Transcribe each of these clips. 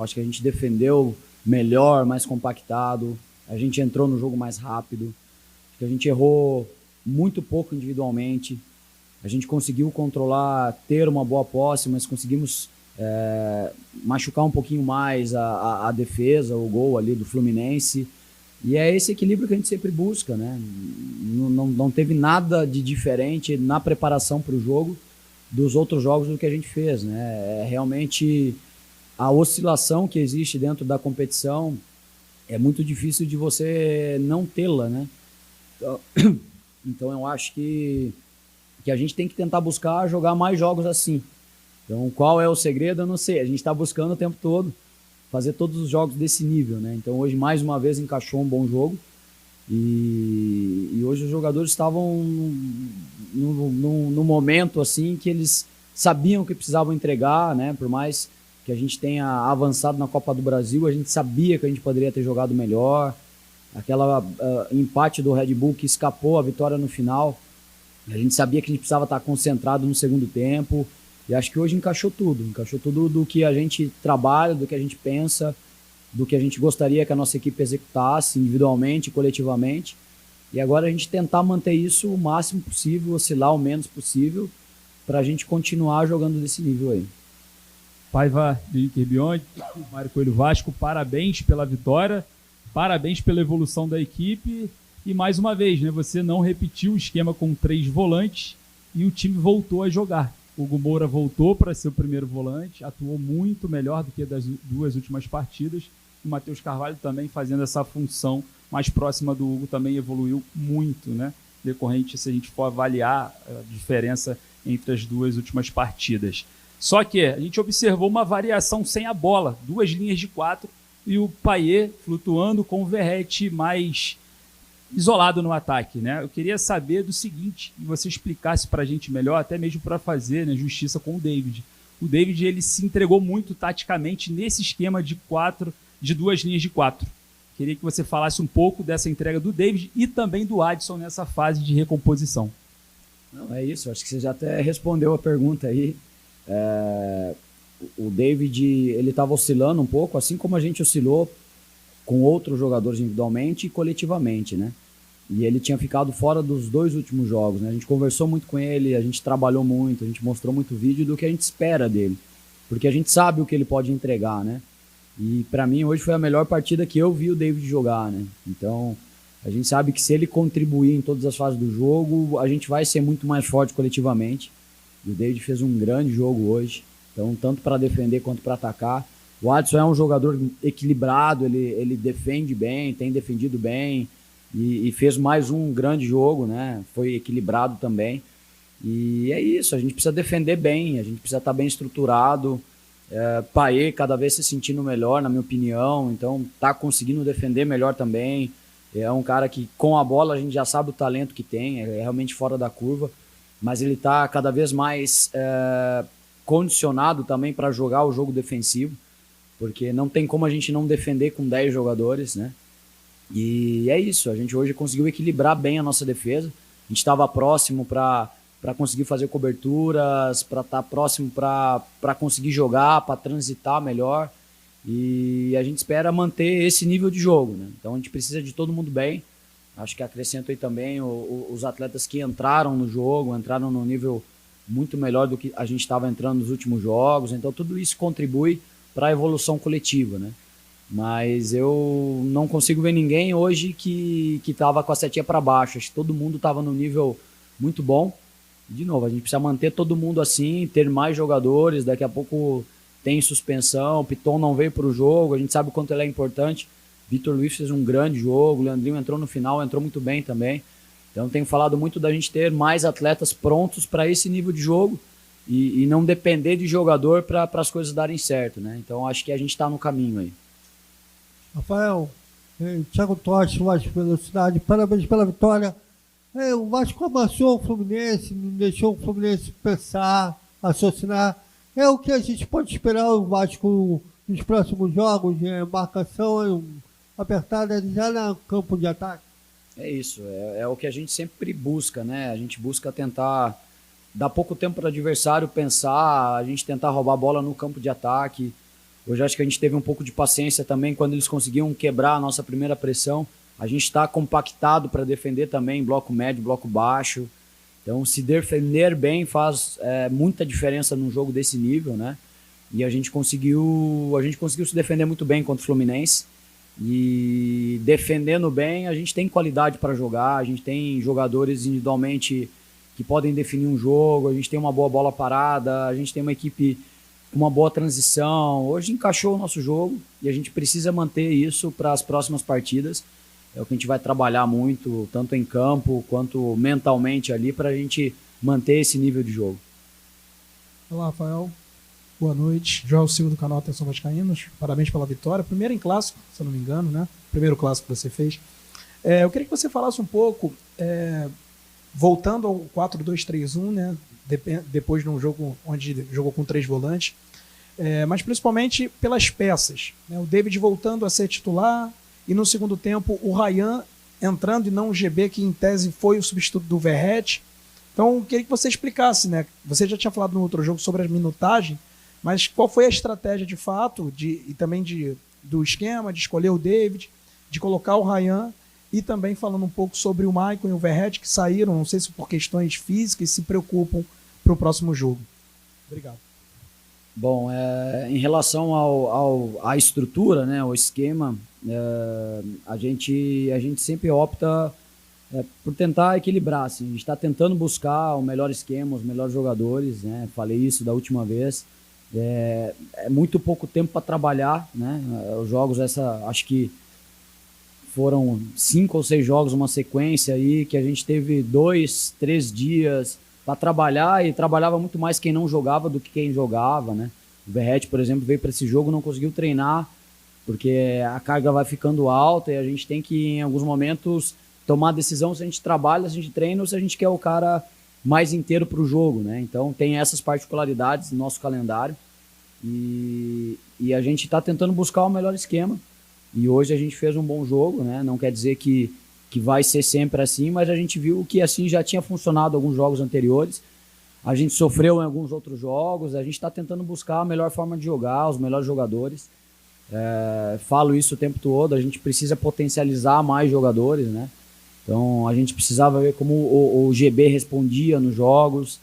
Acho que a gente defendeu melhor, mais compactado, a gente entrou no jogo mais rápido, acho que a gente errou muito pouco individualmente, a gente conseguiu controlar, ter uma boa posse, mas conseguimos machucar um pouquinho mais a defesa, o gol ali do Fluminense. E é esse equilíbrio que a gente sempre busca, né? Não teve nada de diferente na preparação para o jogo dos outros jogos do que a gente fez, né? É realmente a oscilação que existe dentro da competição é muito difícil de você não tê-la, né? Então eu acho que a gente tem que tentar buscar jogar mais jogos assim. Então qual é o segredo? Eu não sei. A gente está buscando o tempo todo fazer todos os jogos desse nível, né? Então hoje mais uma vez encaixou um bom jogo e hoje os jogadores estavam no momento assim que eles sabiam que precisavam entregar, né? Por mais que a gente tenha avançado na Copa do Brasil, a gente sabia que a gente poderia ter jogado melhor. Aquela empate do Red Bull que escapou a vitória no final, a gente sabia que a gente precisava estar concentrado no segundo tempo. E acho que hoje encaixou tudo do que a gente trabalha, do que a gente pensa, do que a gente gostaria que a nossa equipe executasse individualmente, coletivamente. E agora a gente tentar manter isso o máximo possível, oscilar o menos possível, para a gente continuar jogando desse nível aí. Paiva do Inter Beyond, Mário Coelho Vasco, parabéns pela vitória, parabéns pela evolução da equipe e mais uma vez, né, você não repetiu o esquema com 3 volantes e o time voltou a jogar. O Hugo Moura voltou para ser o primeiro volante, atuou muito melhor do que das 2 últimas partidas. O Matheus Carvalho também fazendo essa função mais próxima do Hugo também evoluiu muito, né? Decorrente, se a gente for avaliar a diferença entre as 2 últimas partidas. Só que a gente observou uma variação sem a bola, 2 linhas de 4 e o Payet flutuando com o Verratti mais isolado no ataque, né? Eu queria saber do seguinte, que você explicasse para a gente melhor, até mesmo para fazer, né, justiça com o David. O David ele se entregou muito taticamente nesse esquema de 2 linhas de 4. Queria que você falasse um pouco dessa entrega do David e também do Adson nessa fase de recomposição. Não, é isso, acho que você já até respondeu a pergunta aí. O David ele estava oscilando um pouco, assim como a gente oscilou com outros jogadores individualmente e coletivamente, né? E ele tinha ficado fora dos 2 últimos jogos, né? A gente conversou muito com ele, a gente trabalhou muito, a gente mostrou muito vídeo do que a gente espera dele, porque a gente sabe o que ele pode entregar, né? E para mim hoje foi a melhor partida que eu vi o David jogar, né? Então a gente sabe que se ele contribuir em todas as fases do jogo, a gente vai ser muito mais forte coletivamente. E o David fez um grande jogo hoje, então tanto para defender quanto para atacar. O Adson é um jogador equilibrado, ele defende bem, tem defendido bem e fez mais um grande jogo, né? Foi equilibrado também. E é isso, a gente precisa defender bem, a gente precisa estar bem estruturado. Payet cada vez se sentindo melhor, na minha opinião, então tá conseguindo defender melhor também. É um cara que com a bola a gente já sabe o talento que tem, é realmente fora da curva, mas ele tá cada vez mais condicionado também para jogar o jogo defensivo, porque não tem como a gente não defender com 10 jogadores, né? E é isso, a gente hoje conseguiu equilibrar bem a nossa defesa, a gente estava próximo para conseguir fazer coberturas, para estar próximo para conseguir jogar, para transitar melhor, e a gente espera manter esse nível de jogo, né? Então a gente precisa de todo mundo bem, acho que acrescento aí também os atletas que entraram no jogo, entraram num nível muito melhor do que a gente estava entrando nos últimos jogos, então tudo isso contribui para a evolução coletiva, né? Mas eu não consigo ver ninguém hoje que estava com a setinha para baixo. Acho que todo mundo estava no nível muito bom. De novo, a gente precisa manter todo mundo assim, ter mais jogadores. Daqui a pouco tem suspensão. Piton não veio para o jogo, a gente sabe o quanto ele é importante. Vitor Luiz fez um grande jogo. Leandrinho entrou no final, entrou muito bem também. Então tenho falado muito da gente ter mais atletas prontos para esse nível de jogo. E não depender de jogador para as coisas darem certo, né? Então acho que a gente está no caminho aí. Rafael, Thiago Totti, Vasco Velocidade, parabéns pela vitória. O Vasco amassou o Fluminense, não deixou o Fluminense pensar, raciocinar. É o que a gente pode esperar o Vasco nos próximos jogos, marcação apertada já no campo de ataque. É isso, é o que a gente sempre busca, né? A gente busca tentar dar pouco tempo para o adversário pensar, a gente tentar roubar a bola no campo de ataque. Hoje acho que a gente teve um pouco de paciência também quando eles conseguiam quebrar a nossa primeira pressão. A gente está compactado para defender também, bloco médio, bloco baixo. Então, se defender bem faz muita diferença num jogo desse nível, né? E a gente conseguiu se defender muito bem contra o Fluminense. E defendendo bem, a gente tem qualidade para jogar, a gente tem jogadores individualmente que podem definir um jogo, a gente tem uma boa bola parada, a gente tem uma equipe com uma boa transição. Hoje encaixou o nosso jogo e a gente precisa manter isso para as próximas partidas. É o que a gente vai trabalhar muito, tanto em campo quanto mentalmente ali, para a gente manter esse nível de jogo. Olá, Rafael. Boa noite. Joel Silva do canal Atenção Vascaínos. Parabéns pela vitória. Primeiro em clássico, se eu não me engano, né? Primeiro clássico que você fez. Eu queria que você falasse um pouco, voltando ao 4-2-3-1, né? Depois de um jogo onde jogou com 3 volantes, mas principalmente pelas peças, né? O David voltando a ser titular e no segundo tempo o Ryan entrando e não o GB, que em tese foi o substituto do Verratti. Então, eu queria que você explicasse, né? Você já tinha falado no outro jogo sobre a minutagem, mas qual foi a estratégia de fato e também do esquema, de escolher o David, de colocar o Ryan, e também falando um pouco sobre o Maicon e o Verratti, que saíram, não sei se por questões físicas, se preocupam para o próximo jogo. Obrigado. Bom, em relação à estrutura, né, ao esquema, a gente sempre opta por tentar equilibrar. Assim. A gente está tentando buscar o melhor esquema, os melhores jogadores, né? Falei isso da última vez. É muito pouco tempo para trabalhar, né? Os jogos, acho que foram 5 ou 6 jogos, uma sequência aí, que a gente teve 2, 3 dias para trabalhar, e trabalhava muito mais quem não jogava do que quem jogava, né? O Verratti, por exemplo, veio para esse jogo, não conseguiu treinar, porque a carga vai ficando alta e a gente tem que, em alguns momentos, tomar a decisão se a gente trabalha, se a gente treina ou se a gente quer o cara mais inteiro para o jogo, né? Então tem essas particularidades no nosso calendário e a gente está tentando buscar o melhor esquema, e hoje a gente fez um bom jogo, né? Não quer dizer que vai ser sempre assim, mas a gente viu que assim já tinha funcionado alguns jogos anteriores, a gente sofreu em alguns outros jogos, a gente está tentando buscar a melhor forma de jogar, os melhores jogadores. Falo isso o tempo todo, a gente precisa potencializar mais jogadores, né? Então a gente precisava ver como o GB respondia nos jogos,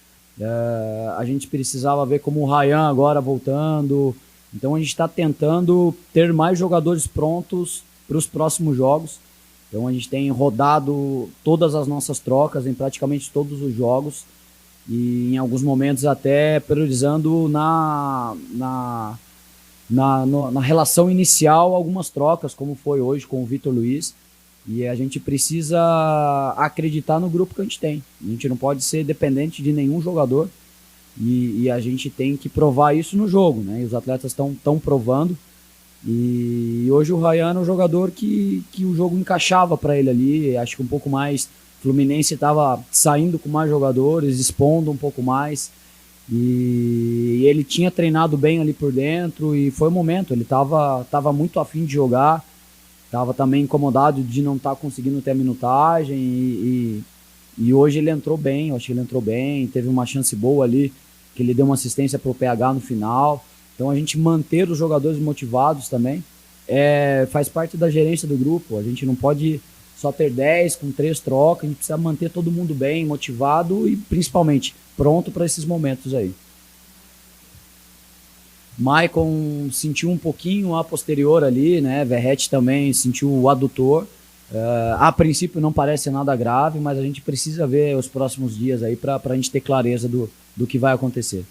a gente precisava ver como o Ryan agora voltando. Então a gente está tentando ter mais jogadores prontos para os próximos jogos. Então a gente tem rodado todas as nossas trocas em praticamente todos os jogos, e em alguns momentos até priorizando na relação inicial algumas trocas, como foi hoje com o Vitor Luiz. E a gente precisa acreditar no grupo que a gente tem. A gente não pode ser dependente de nenhum jogador, e a gente tem que provar isso no jogo, né? E os atletas estão provando. E hoje o Ryan é um jogador que o jogo encaixava para ele ali. Acho que um pouco mais. O Fluminense estava saindo com mais jogadores, expondo um pouco mais. E ele tinha treinado bem ali por dentro, e foi o momento. Ele estava muito afim de jogar. Estava também incomodado de não estar conseguindo ter a minutagem, e hoje ele entrou bem, eu acho que ele entrou bem, teve uma chance boa ali, que ele deu uma assistência para o PH no final. Então a gente manter os jogadores motivados também faz parte da gerência do grupo. A gente não pode só ter 10 com 3 trocas, a gente precisa manter todo mundo bem, motivado e principalmente pronto para esses momentos aí. Maicon sentiu um pouquinho a posterior ali, né? Verratti também sentiu o adutor. A princípio não parece nada grave, mas a gente precisa ver os próximos dias aí para a gente ter clareza do que vai acontecer.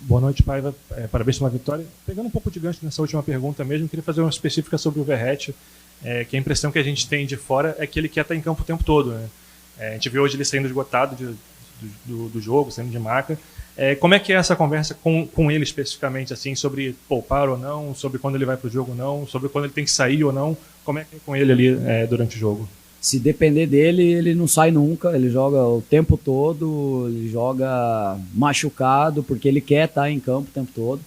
Boa noite, Paiva. Parabéns pela vitória. Pegando um pouco de gancho nessa última pergunta mesmo, queria fazer uma específica sobre o Verratti, que a impressão que a gente tem de fora é que ele quer estar em campo o tempo todo, né? A gente viu hoje ele saindo esgotado do jogo, saindo de maca. Como é que é essa conversa com ele especificamente, assim, sobre poupar ou não, sobre quando ele vai para o jogo ou não, sobre quando ele tem que sair ou não? Como é que é com ele ali durante o jogo? Se depender dele, ele não sai nunca, ele joga o tempo todo, ele joga machucado, porque ele quer estar em campo o tempo todo.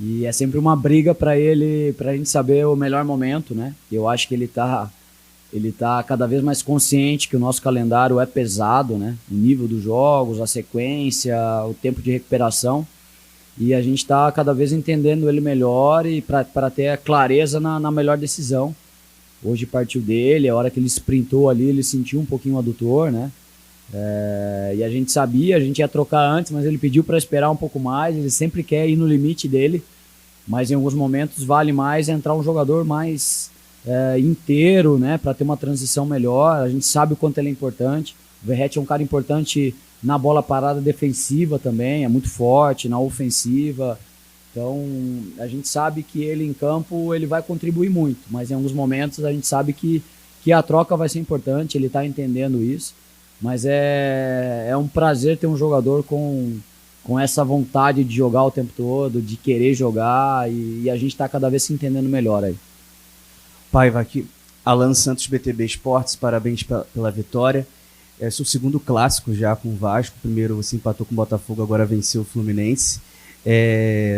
E é sempre uma briga para ele, para a gente saber o melhor momento, né? Eu acho que ele tá cada vez mais consciente que o nosso calendário é pesado, né? O nível dos jogos, a sequência, o tempo de recuperação. e a gente está cada vez entendendo ele melhor e para ter a clareza na melhor decisão. Hoje partiu dele, a hora que ele sprintou ali, ele sentiu um pouquinho o adutor, né? E a gente sabia, a gente ia trocar antes, mas ele pediu para esperar um pouco mais, ele sempre quer ir no limite dele, mas em alguns momentos vale mais entrar um jogador mais inteiro, né, para ter uma transição melhor. A gente sabe o quanto ele é importante. O Verratti é um cara importante na bola parada defensiva também, é muito forte na ofensiva. Então a gente sabe que ele em campo ele vai contribuir muito, mas em alguns momentos a gente sabe que a troca vai ser importante, ele está entendendo isso. Mas é um prazer ter um jogador com essa vontade de jogar o tempo todo, de querer jogar, e a gente está cada vez se entendendo melhor aí. Paiva, aqui, Alan Santos, BTB Esportes, parabéns pela vitória. É seu segundo clássico já com o Vasco. Primeiro você empatou com o Botafogo, agora venceu o Fluminense.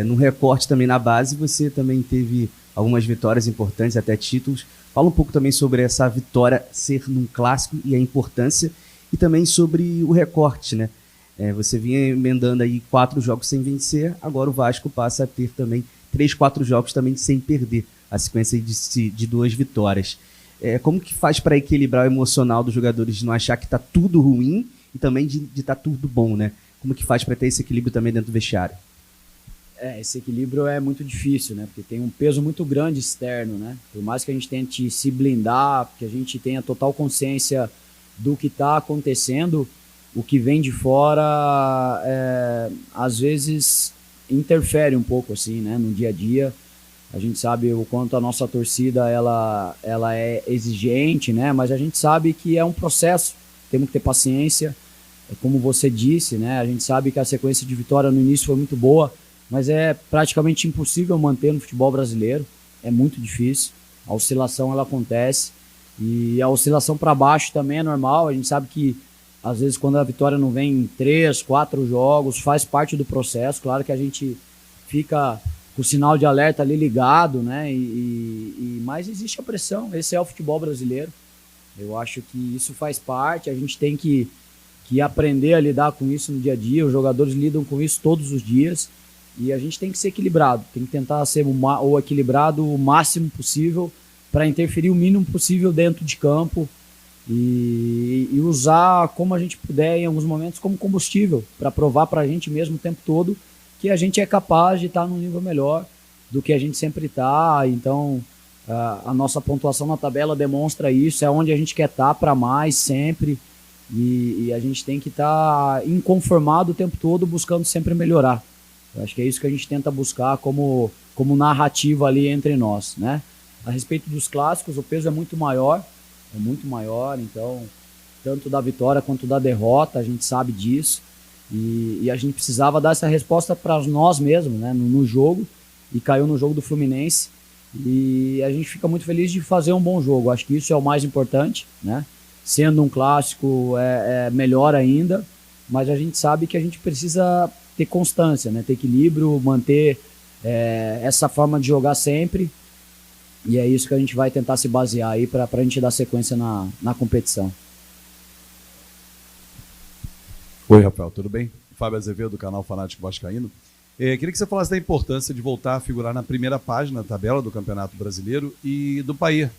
No recorte também na base, você também teve algumas vitórias importantes, até títulos. Fala um pouco também sobre essa vitória ser num clássico e a importância, e também sobre o recorte, né? Você vinha emendando aí 4 jogos sem vencer, agora o Vasco passa a ter também 3, 4 jogos também sem perder, a sequência de 2 vitórias. Como que faz para equilibrar o emocional dos jogadores, de não achar que está tudo ruim e também de estar tudo bom, né? Como que faz para ter esse equilíbrio também dentro do vestiário? Esse equilíbrio é muito difícil, né? Porque tem um peso muito grande externo, né? Por mais que a gente tente se blindar, que a gente tenha total consciência do que está acontecendo, o que vem de fora às vezes interfere um pouco assim, né, no dia a dia. A gente sabe o quanto a nossa torcida ela é exigente, né, mas a gente sabe que é um processo, temos que ter paciência. Como você disse, né, a gente sabe que a sequência de vitória no início foi muito boa, mas é praticamente impossível manter no futebol brasileiro, é muito difícil, a oscilação ela acontece. E a oscilação para baixo também é normal. A gente sabe que às vezes quando a vitória não vem em 3, 4 jogos, faz parte do processo. Claro que a gente fica com o sinal de alerta ali ligado, né? Mas existe a pressão, esse é o futebol brasileiro. Eu acho que isso faz parte, a gente tem que aprender a lidar com isso no dia a dia. Os jogadores lidam com isso todos os dias e a gente tem que ser equilibrado, tem que tentar ser o equilibrado o máximo possível para interferir o mínimo possível dentro de campo e usar como a gente puder em alguns momentos como combustível para provar para a gente mesmo o tempo todo que a gente é capaz de estar num nível melhor do que a gente sempre está. Então a nossa pontuação na tabela demonstra isso, é onde a gente quer estar para mais sempre, e a gente tem que estar inconformado o tempo todo buscando sempre melhorar. Eu acho que é isso que a gente tenta buscar como narrativa ali entre nós, né? A respeito dos clássicos, o peso é muito maior, então, tanto da vitória quanto da derrota, a gente sabe disso, e a gente precisava dar essa resposta para nós mesmos, né, no jogo, e caiu no jogo do Fluminense, e a gente fica muito feliz de fazer um bom jogo. Acho que isso é o mais importante, né? Sendo um clássico é melhor ainda, mas a gente sabe que a gente precisa ter constância, né, ter equilíbrio, manter essa forma de jogar sempre. E é isso que a gente vai tentar se basear aí para a gente dar sequência na competição. Oi, Rafael, tudo bem? Fábio Azevedo, do canal Fanático Vascaíno. Queria que você falasse da importância de voltar a figurar na primeira página da tabela do Campeonato Brasileiro e do Payet.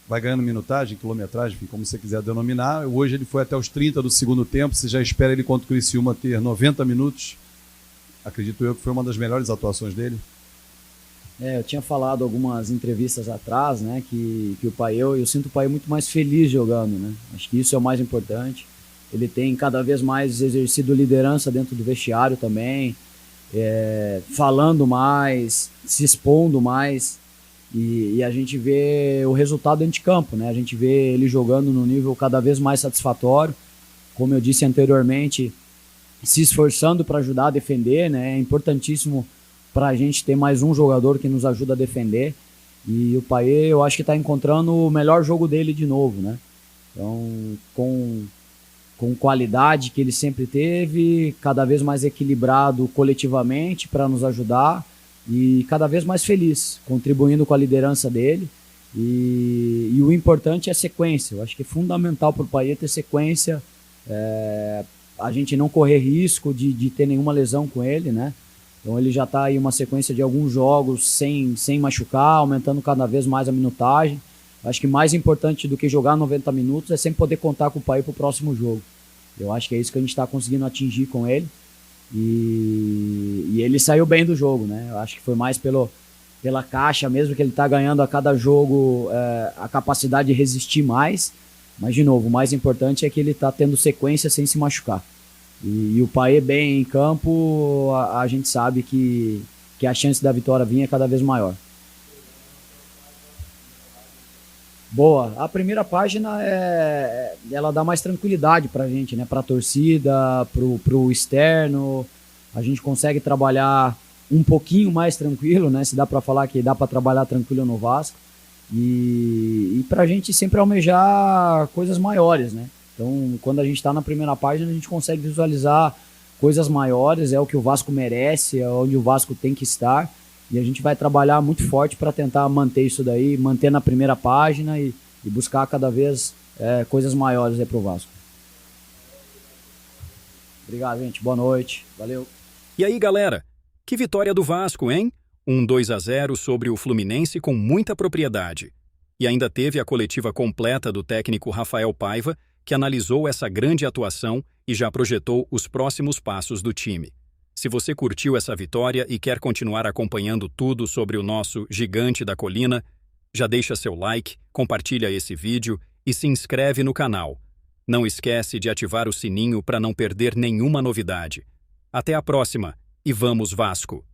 Vai ganhando minutagem, quilometragem, enfim, como você quiser denominar. Hoje ele foi até os 30 do segundo tempo. Você já espera ele contra o Criciúma ter 90 minutos? Acredito eu que foi uma das melhores atuações dele. Eu tinha falado algumas entrevistas atrás, né, que o Payet, eu sinto o Payet muito mais feliz jogando, né? Acho que isso é o mais importante. Ele tem cada vez mais exercido liderança dentro do vestiário também, falando mais, se expondo mais, e a gente vê o resultado dentro de campo, né? A gente vê ele jogando no nível cada vez mais satisfatório, como eu disse anteriormente, se esforçando para ajudar a defender, né? É importantíssimo para a gente ter mais um jogador que nos ajuda a defender, e o Payet eu acho que está encontrando o melhor jogo dele de novo, né? Então, com qualidade que ele sempre teve, cada vez mais equilibrado coletivamente para nos ajudar, e cada vez mais feliz, contribuindo com a liderança dele, e o importante é a sequência. Eu acho que é fundamental para o Payet ter sequência, a gente não correr risco de ter nenhuma lesão com ele, né? Então ele já está aí uma sequência de alguns jogos sem machucar, aumentando cada vez mais a minutagem. Acho que mais importante do que jogar 90 minutos é sempre poder contar com o Paê para o próximo jogo. Eu acho que é isso que a gente está conseguindo atingir com ele. E ele saiu bem do jogo, né? Eu acho que foi mais pela caixa mesmo, que ele está ganhando a cada jogo a capacidade de resistir mais. Mas, de novo, o mais importante é que ele está tendo sequência sem se machucar. E o Paê bem em campo, a gente sabe que a chance da vitória vir é cada vez maior. Boa. A primeira página ela dá mais tranquilidade pra gente, né? Pra torcida, pro externo. A gente consegue trabalhar um pouquinho mais tranquilo, né? Se dá pra falar que dá pra trabalhar tranquilo no Vasco. E pra gente sempre almejar coisas maiores, né? Então, quando a gente tá na primeira página, a gente consegue visualizar coisas maiores, é o que o Vasco merece, é onde o Vasco tem que estar. E a gente vai trabalhar muito forte para tentar manter isso daí, manter na primeira página e buscar cada vez coisas maiores aí pro Vasco. Obrigado, gente. Boa noite. Valeu. E aí, galera? Que vitória do Vasco, hein? 2-0 sobre o Fluminense com muita propriedade. E ainda teve a coletiva completa do técnico Rafael Paiva, que analisou essa grande atuação e já projetou os próximos passos do time. Se você curtiu essa vitória e quer continuar acompanhando tudo sobre o nosso gigante da colina, já deixa seu like, compartilha esse vídeo e se inscreve no canal. Não esquece de ativar o sininho para não perder nenhuma novidade. Até a próxima e vamos Vasco!